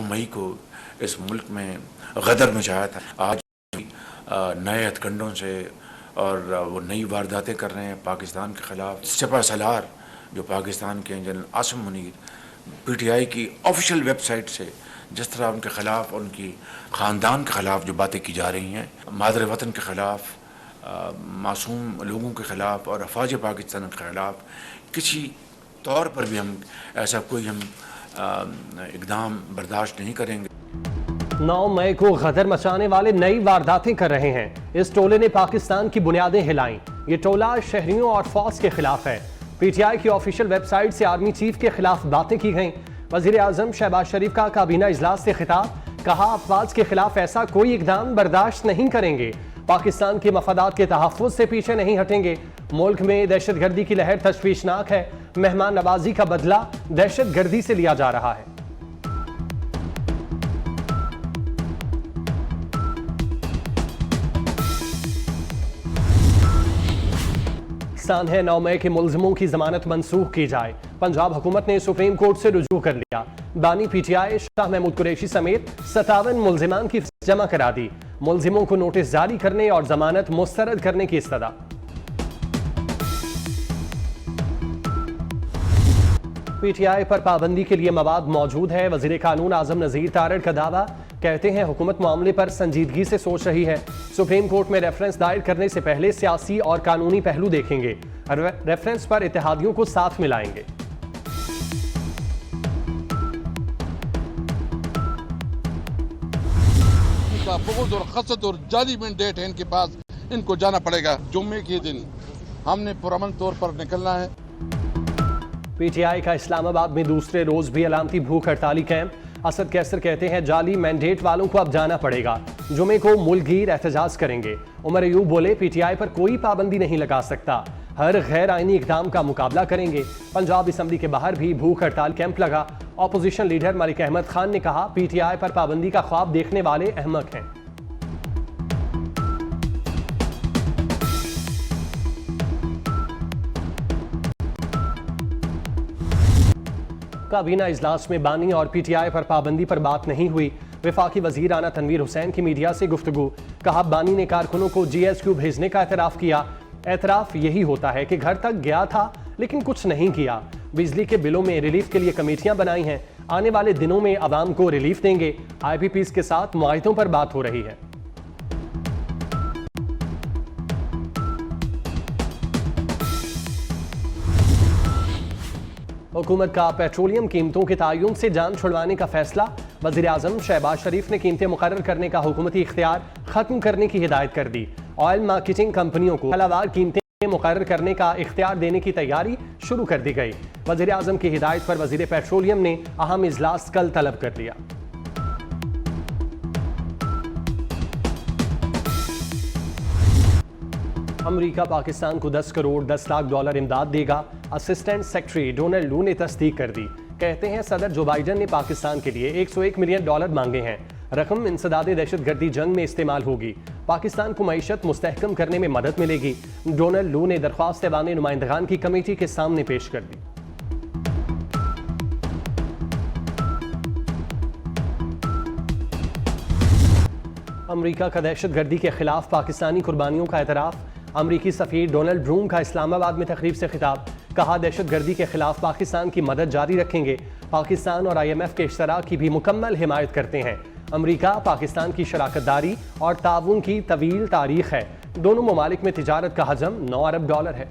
मई को इस मुल्क में गदर मचाया था। आज नए हथकंडों से और वो नई वारदातें कर रहे हैं पाकिस्तान के ख़िलाफ़। सिपा सलार जो पाकिस्तान के जनरल आसिम मुनीर PTI की ऑफिशियल वेबसाइट से जिस तरह उनके ख़िलाफ़, उनकी ख़ानदान के ख़िलाफ़ जो बातें की जा रही हैं, मादर वतन के ख़िलाफ़, मासूम लोगों के ख़िलाफ़ और अफवाज पाकिस्तान के ख़िलाफ़ किसी तौर पर भी हम ऐसा कोई इक़दाम बर्दाश्त नहीं करेंगे। 9 मई को गदर मचाने वाले नई वारदातें कर रहे हैं। इस टोले ने पाकिस्तान की बुनियादें हिलाईं। ये टोला शहरियों और फौज के खिलाफ है। PTI की ऑफिशियल वेबसाइट से आर्मी चीफ के खिलाफ बातें की गईं। वजीर आजम शहबाज शरीफ का काबीना इजलास से खिताब, कहा अफवाज के खिलाफ ऐसा कोई इकदाम बर्दाश्त नहीं करेंगे। पाकिस्तान के मफादात के तहफ़्फ़ुज़ से पीछे नहीं हटेंगे। मुल्क में दहशतगर्दी की लहर तशवीशनाक है। मेहमान नवाजी का बदला दहशतगर्दी से लिया जा रहा है। है 9 मई के मुल्जिमों की जमानत मंसूख की जाए। पंजाब हुकूमत ने सुप्रीम कोर्ट से रुजू कर लिया। बानी PTI शाह महमूद कुरैशी समेत 57 मुल्जिमान की जमा करा दी। मुल्जिमों को नोटिस जारी करने और जमानत मुस्तरद करने की इस्तदा। PTI पर पाबंदी के लिए मवाद मौजूद है। वजीर कानून आजम नजीर तारड़ का दावा, कहते हैं हुकूमत मामले पर संजीदगी से सोच रही है। सुप्रीम कोर्ट में रेफरेंस दायर करने से पहले सियासी और कानूनी पहलू देखेंगे। रेफरेंस पर इत्तेहादियों को साथ मिलाएंगे। बुग़्ज़ और खसत और जाली मैंडेट है इनके पास, इनको जाना पड़ेगा। जुम्मे के दिन हमने पुरअमन तौर पर निकलना है। PTI का इस्लामाबाद में दूसरे रोज भी अलामती भूख हड़ताली कैंप। असद कैसर कहते हैं जाली मैंडेट वालों को अब जाना पड़ेगा। जुमे को मुल्कगीर एहतजाज करेंगे। उमर अयूब बोले PTI पर कोई पाबंदी नहीं लगा सकता, हर गैर आईनी इक़दाम का मुकाबला करेंगे। पंजाब असम्बली के बाहर भी भूख हड़ताल कैंप लगा। ऑपोजिशन लीडर मलिक अहमद खान ने कहा PTI पर पाबंदी का ख्वाब देखने वाले अहमक हैं। काबीना इजलास में बानी और PTI पर पाबंदी पर बात नहीं हुई। वफाकी वजीर आना तनवीर हुसैन की मीडिया से गुफ्तगू, कहा बानी ने कारकुनों को GSQ भेजने का एतराफ़ किया। एतराफ़ यही होता है कि घर तक गया था लेकिन कुछ नहीं किया। बिजली के बिलों में रिलीफ के लिए कमेटियां बनाई हैं। आने वाले दिनों में आवाम को रिलीफ देंगे। IPPs के साथ मुआहिदों पर बात हो रही है। हुकूमत का पेट्रोलियम कीमतों के तयन से जान छुड़वाने का फैसला। वज़ीर आज़म शहबाज शरीफ ने कीमतें मुकर्रर करने का हुकूमती इख्तियार खत्म करने की हिदायत कर दी। ऑयल मार्केटिंग कंपनियों को हलावार कीमतें मुकर्रर करने का इख्तियार देने की तैयारी शुरू कर दी गई। वज़ीर आज़म की हिदायत पर वज़ीर पेट्रोलियम ने अहम इजलास कल तलब कर लिया। अमेरिका पाकिस्तान को 10 करोड़ 10 लाख डॉलर इमदाद देगा। असिस्टेंट सेक्रेटरी डोनाल्ड लू ने तस्दीक कर दी। कहते हैं सदर जो बाइडन ने पाकिस्तान के लिए 101 मिलियन डॉलर मांगे हैं। रकम इंसदाद दहशतगर्दी जंग में इस्तेमाल होगी। पाकिस्तान को मईशत मुस्तहकम करने में मदद मिलेगी। डोनाल्ड लू ने दरख्वास्त ऐवान नुमाइंदगान की कमेटी के सामने पेश कर दी। अमेरिका का दहशतगर्दी के खिलाफ पाकिस्तानी कुर्बानियों का एतराफ़। अमरीकी सफ़ीर डोनाल्ड ब्रूम का इस्लामाबाद में तकरीब से खिताब, कहा दहशतगर्दी के खिलाफ पाकिस्तान की मदद जारी रखेंगे। पाकिस्तान और IMF के इश्तराक की भी मुकम्मल हिमायत करते हैं। अमरीका पाकिस्तान की शराकतदारी और ताउन की तवील तारीख है। दोनों ममालिक में तिजारत का हजम 9 अरब डॉलर है।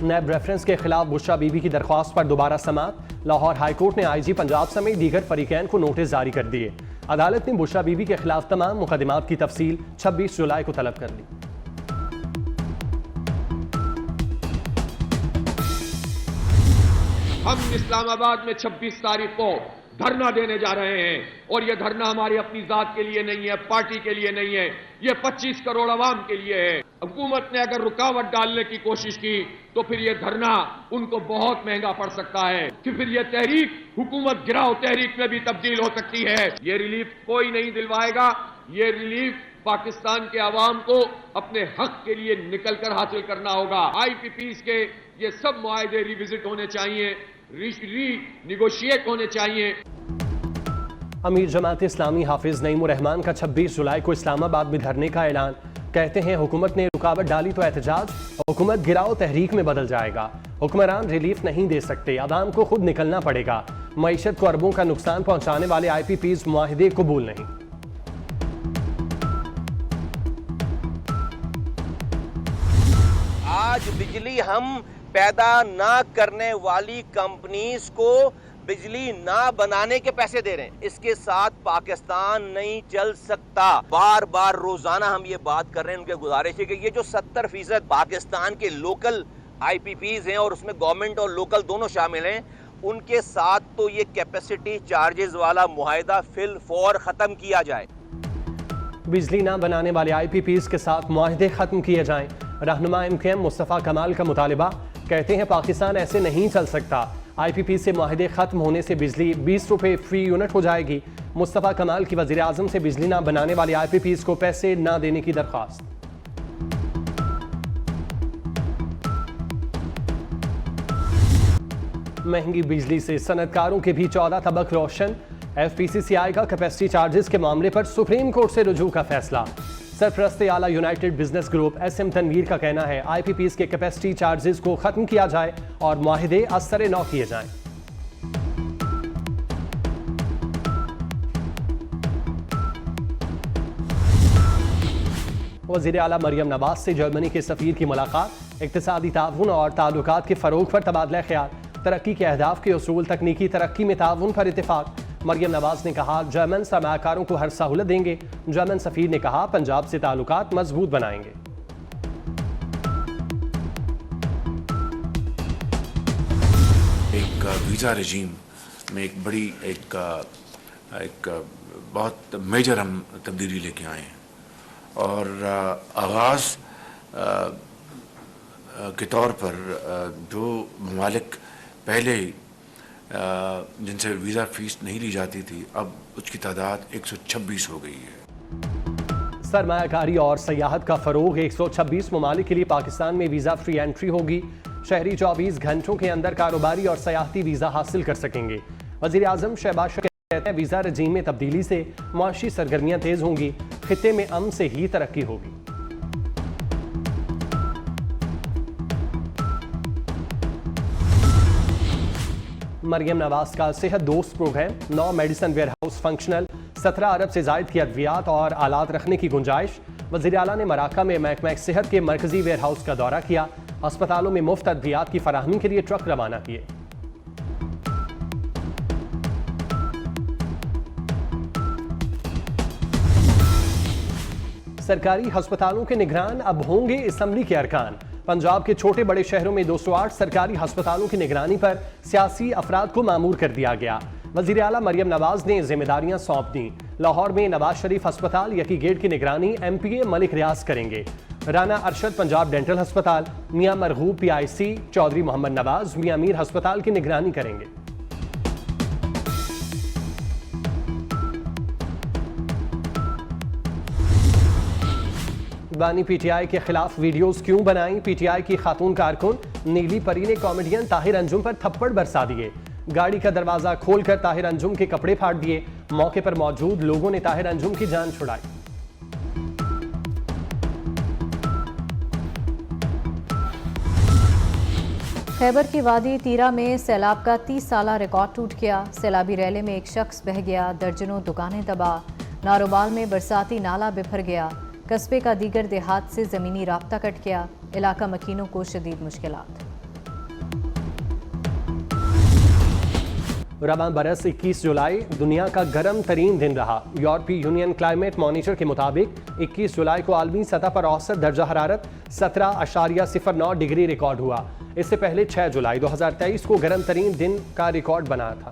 नैब रेफरेंस के खिलाफ बुशरा बीबी की दरख्वास्त पर दोबारा समाअत। लाहौर हाईकोर्ट ने IG पंजाब समेत दीगर फरीकैन को नोटिस जारी कर दिए। अदालत ने बुशरा बीबी के खिलाफ तमाम मुकदमात की तफसील 26 जुलाई को तलब कर ली। हम इस्लामाबाद में 26 तारीख को धरना देने जा रहे हैं और यह धरना हमारी अपनी जात के लिए नहीं है, पार्टी के लिए नहीं है, यह 25 करोड़ अवाम के लिए है। हुकूमत ने अगर रुकावट डालने की कोशिश की तो फिर यह धरना उनको बहुत महंगा पड़ सकता है कि फिर यह तहरीक हुकूमत गिराओ तहरीक में भी तब्दील हो सकती है। यह रिलीफ कोई नहीं दिलवाएगा, यह रिलीफ पाकिस्तान के अवाम को अपने हक के लिए निकलकर हासिल करना होगा। IPPs के ये सब मुआहदे रिविजिट होने चाहिए, रीनिगोशिएट होने चाहिए। अमीर जमात इस्लामी हाफिज नईमुर रहमान का 26 जुलाई को इस्लामाबाद में धरने का ऐलान। कहते हैं हुकूमत ने रुकावट डाली तो एहतजाज, हुकूमत गिराओ तहरीक में बदल जाएगा। हुक्मरान रिलीफ नहीं दे सकते, अवाम को खुद निकलना पड़ेगा। मईशत को अरबों का नुकसान पहुंचाने वाले IPPs मुआहिदे कबूल नहीं। आज बिजली हम पैदा ना करने वाली कंपनीज को बिजली ना बनाने के पैसे दे रहे हैं। इसके साथ पाकिस्तान नहीं चल सकता। बार बार रोजाना हम ये बात कर रहे हैं। उनके गुजारिश है कि ये जो 70% पाकिस्तान के लोकल IPPs हैं और उसमें गवर्नमेंट और लोकल दोनों शामिल हैं, उनके साथ तो ये कैपेसिटी चार्जेस वाला मुआहिदा फिल फौर खत्म किया जाए। बिजली ना बनाने वाले IPPs के साथ मुआहिदे खत्म किए जाएं। रहनुमा MKM मुस्तफ़ा कमाल का मुतालिबा। कहते हैं पाकिस्तान ऐसे नहीं चल सकता। IPP से मुआहिदे खत्म होने से बिजली 20 रुपए फी यूनिट हो जाएगी। मुस्तफ़ा कमाल की वज़ीर आज़म से बिजली ना बनाने वाले IPPs को पैसे ना देने की दरख्वास्त। महंगी बिजली से सनतकारों के भी 14 तबक रोशन। FPCCI का कैपेसिटी चार्जेस के मामले पर सुप्रीम कोर्ट से रुजू का फैसला। सरपरस्ते आला United Business Group SM Tanveer का कहना है IPPs के कैपेसिटी चार्जेस को खत्म किया जाए और मुआहिदे असर नौ किए जाएं। वज़ीर आला मरियम नवाज से जर्मनी के सफीर की मुलाकात। इक्तिसादी ताउन और ताल्लुकात के फरोग पर तबादला ख्याल। तरक्की के अहदाफ के उसूल, तकनीकी तरक्की में ताउन पर इत्तेफाक। मरियम नवाज ने कहा जर्मन सरमाकारों को हर सहूलत देंगे। जर्मन सफीर ने कहा पंजाब से ताल्लुकात मजबूत बनाएंगे। एक वीज़ा रजीम में एक बड़ी एक बहुत मेजर हम तब्दीली लेके आए हैं और आगाज़ के तौर पर जो ममालिक पहले जिनसे वीज़ा फीस नहीं ली जाती थी, अब उसकी तादाद 126 हो गई है। सरमायाकारी और सयाहत का फरोग। 126 ममालिक के लिए पाकिस्तान में वीज़ा फ्री एंट्री होगी। शहरी 24 घंटों के अंदर कारोबारी और सयाहती वीज़ा हासिल कर सकेंगे। वज़ीर आज़म शहबाज शरीफ कहते हैं वीज़ा रजीम में तब्दीली से मुआशी सरगर्मियाँ तेज़ होंगी। खित्ते में अमन से ही तरक्की होगी। मरियम नवाज का सेहत दोस्त प्रोग्राम। 9 मेडिसिन वेयर हाउस फंक्शनल। 17 अरब से जायद की अद्वियात और आलात रखने की गुंजाइश। वज़ीर आला ने मराका में महकमा सेहत के मरकजी वेयर हाउस का दौरा किया। अस्पतालों में मुफ्त अद्वियात की फराहमी के लिए ट्रक रवाना किए। सरकारी अस्पतालों के निगरान अब होंगे असम्बली के अरकान। पंजाब के छोटे बड़े शहरों में 208 सरकारी अस्पतालों की निगरानी पर सियासी अफराद को मामूर कर दिया गया। वज़ीर आला मरियम नवाज ने जिम्मेदारियां सौंप दी। लाहौर में नवाज शरीफ अस्पताल यकी गेट की निगरानी MPA मलिक रियाज करेंगे। राना अरशद पंजाब डेंटल अस्पताल, मियां मरगूब PIC, चौधरी मोहम्मद नवाज मियां मीर अस्पताल की निगरानी करेंगे। बानी PTI के खिलाफ वीडियोस क्यों बनाई? PTI की खातून कारकुन नीली परी ने कॉमेडियन ताहिर अंजुम पर थप्पड़ बरसा दिए। गाड़ी का दरवाजा खोलकर ताहिर अंजुम के कपड़े फाड़ दिए। मौके पर मौजूद लोगों ने ताहिर अंजुम की जान छुड़ाई। खैबर की वादी तीरा में सैलाब का 30 साला रिकॉर्ड टूट गया। सैलाबी रैले में एक शख्स बह गया। दर्जनों दुकानें तबाह। नारोबाल में बरसाती नाला बिफर गया। कस्बे का दीगर देहात से ज़मीनी राब्ता कट गया। इलाका मकीनों को शदीद मुश्किलात। रवां बरस 21 जुलाई दुनिया का गर्म तरीन दिन रहा। यूरोपीय यूनियन क्लाइमेट मॉनिटर के मुताबिक 21 जुलाई को आलमी सतह पर औसत दर्जा हरारत 17.09 डिग्री रिकॉर्ड हुआ। इससे पहले 6 जुलाई 2023 को गर्म तरीन दिन का रिकॉर्ड बना था।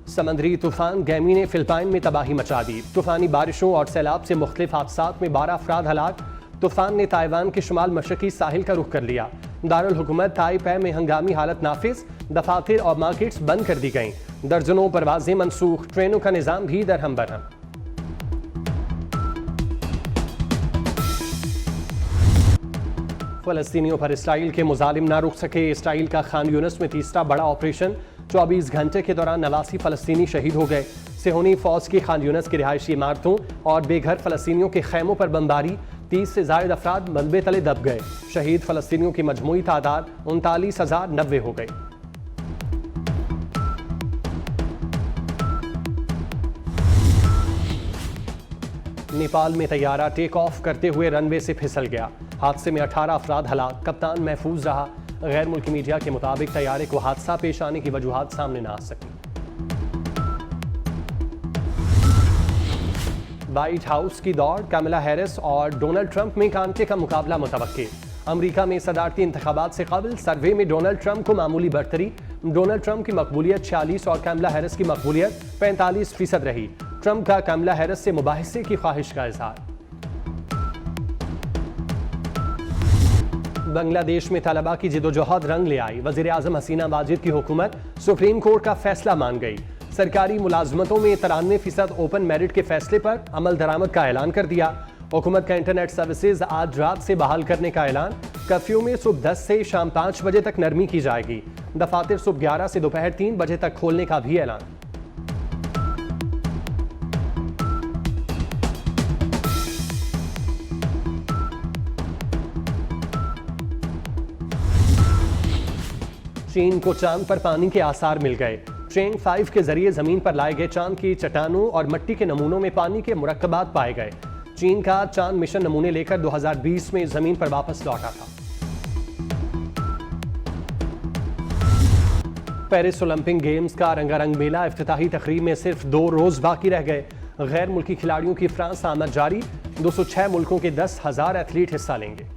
समंदरी तूफान गैमी ने फिलिपाइन में तबाही मचा दी। तूफानी बारिशों और सैलाब से मुख्तलिफ हादसात में 12 अफराद हलाक। तूफान ने ताइवान के शुमाल मशरकी साहिल का रुख कर लिया। दारुल हुकूमत ताइपे में हंगामी हालत नाफिज। दफातर और मार्केट्स बंद कर दी गईं। दर्जनों परवाजें मनसूख। ट्रेनों का निज़ाम भी दरहम बरहम। फलस्तीनियों पर इसराइल के मुजालिम ना रुक सके। इसराइल का खान यूनिस में तीसरा बड़ा ऑपरेशन, 24 घंटे के दौरान 89 फलस्तीनी शहीद हो गए। सेहोनी फौज की खान यूनिस की रिहायशी इमारतों और बेघर फलस्तीनियों के खैमों पर बमबारी, 30 से ज्यादा अफराद मलबे तले दब गए। शहीद फलस्तीनियों की मजमूई तादाद 39,090 हो गई। नेपाल में तैयारा टेक ऑफ करते हुए रनवे से फिसल गया। हादसे में 18 अफराद हलाक, कप्तान महफूज रहा। गैर मुल्की मीडिया के मुताबिक तैयारे को हादसा पेश आने की वजूहात सामने न आ सकी। व्हाइट हाउस की दौड़, कमला हैरिस और डोनाल्ड ट्रंप में कांटे का मुकाबला मुतवक्के। अमेरिका में सदारती इंतखाबात से कबल सर्वे में डोनाल्ड ट्रंप को मामूली बढ़तरी। डोनाल्ड ट्रंप की मकबूलियत 46 और कमला हैरिस की मकबूलियत 45% रही। ट्रंप का कमला हैरिस से मुबाहिसे की ख्वाहिश का इजहार। बांग्लादेश में तलबा की जिदोजहद रंग ले आई। वजीर आजम हसीना वाजिद की हुकूमत सुप्रीम कोर्ट का फैसला मान गई। सरकारी मुलाजमतों में 93% ओपन मेरिट के फैसले पर अमल दरामद का ऐलान कर दिया। हुकूमत का इंटरनेट सर्विसेज आज रात से बहाल करने का ऐलान। कर्फ्यू में सुबह 10 से शाम 5 बजे तक नरमी की जाएगी। दफातर सुबह 11 से दोपहर 3 बजे तक खोलने का भी ऐलान। चीन को चांद पर पानी के आसार मिल गए। चेंग 5 के जरिए जमीन पर लाए गए चांद की चट्टानों और मिट्टी के नमूनों में पानी के मुरक्कबात पाए गए। चीन का चांद मिशन नमूने लेकर 2020 में जमीन पर वापस लौटा था। पेरिस ओलंपिक गेम्स का रंगारंग मेला, इफ्तिताही तकरीब में सिर्फ 2 रोज बाकी रह गए। गैर मुल्की खिलाड़ियों की फ्रांस आमद जारी। 206 मुल्कों के 10,000 एथलीट हिस्सा लेंगे।